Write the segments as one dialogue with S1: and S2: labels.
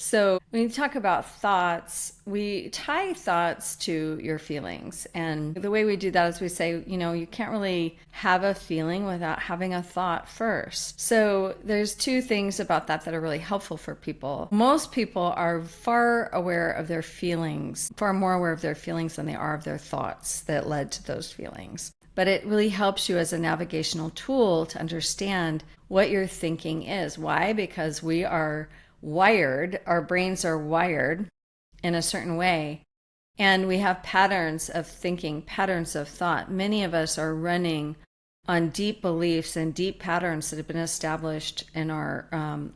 S1: So when you talk about thoughts, we tie thoughts to your feelings. And the way we do that is we say, you can't really have a feeling without having a thought first. So there's two things about that are really helpful for people. Most people are far aware of their feelings, far more aware of their feelings than they are of their thoughts that led to those feelings. But it really helps you as a navigational tool to understand what your thinking is. Why? Because we are wired, our brains are wired in a certain way, and we have patterns of thinking, patterns of thought. Many of us are running on deep beliefs and deep patterns that have been established in our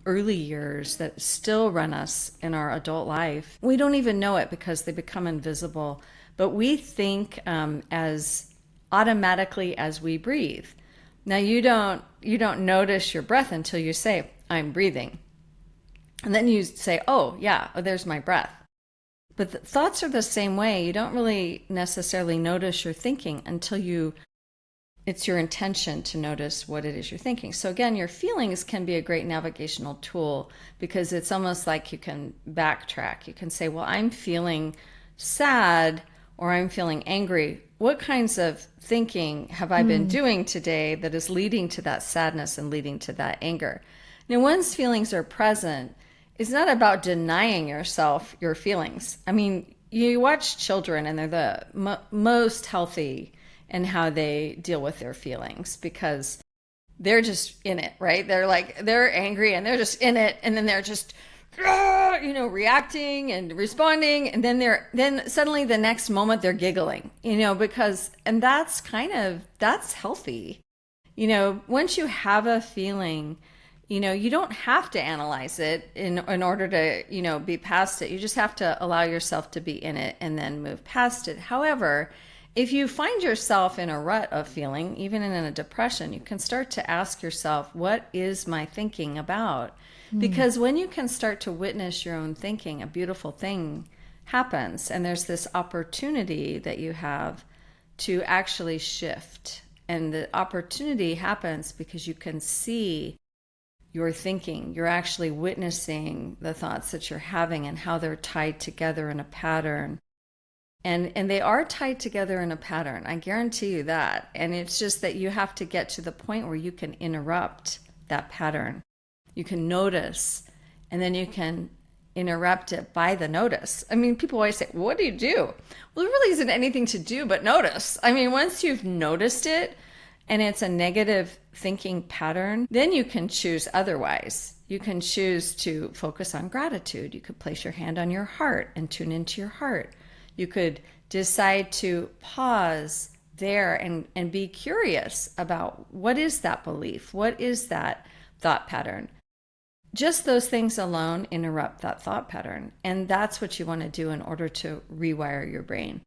S1: early years that still run us in our adult life. We don't even know it because they become invisible, but we think as automatically as we breathe. Now you don't notice your breath until you say, I'm breathing. And then you say, oh yeah, there's my breath. But the thoughts are the same way. You don't really necessarily notice your thinking until it's your intention to notice what it is you're thinking. So again, your feelings can be a great navigational tool because it's almost like you can backtrack. You can say, well, I'm feeling sad or I'm feeling angry. What kinds of thinking have I been doing today that is leading to that sadness and leading to that anger? Now, once feelings are present, it's not about denying yourself your feelings. I mean, you watch children and they're the most healthy in how they deal with their feelings because they're just in it, right? They're angry and they're just in it, and then they're just reacting and responding, and then suddenly the next moment they're giggling, and that's healthy. Once you have a feeling, you don't have to analyze it in order to, be past it. You just have to allow yourself to be in it and then move past it. However, if you find yourself in a rut of feeling, even in a depression, you can start to ask yourself, what is my thinking about? Because when you can start to witness your own thinking, a beautiful thing happens. And there's this opportunity that you have to actually shift. And the opportunity happens because you can see your thinking. You're actually witnessing the thoughts that you're having and how they're tied together in a pattern. And they are tied together in a pattern. I guarantee you that. And it's just that you have to get to the point where you can interrupt that pattern. You can notice, and then you can interrupt it by the notice. I mean, people always say, what do you do? Well, there really isn't anything to do but notice. I mean, once you've noticed it and it's a negative thinking pattern, then you can choose otherwise. You can choose to focus on gratitude. You could place your hand on your heart and tune into your heart. You could decide to pause there and be curious about what is that belief? What is that thought pattern? Just those things alone interrupt that thought pattern. And that's what you want to do in order to rewire your brain.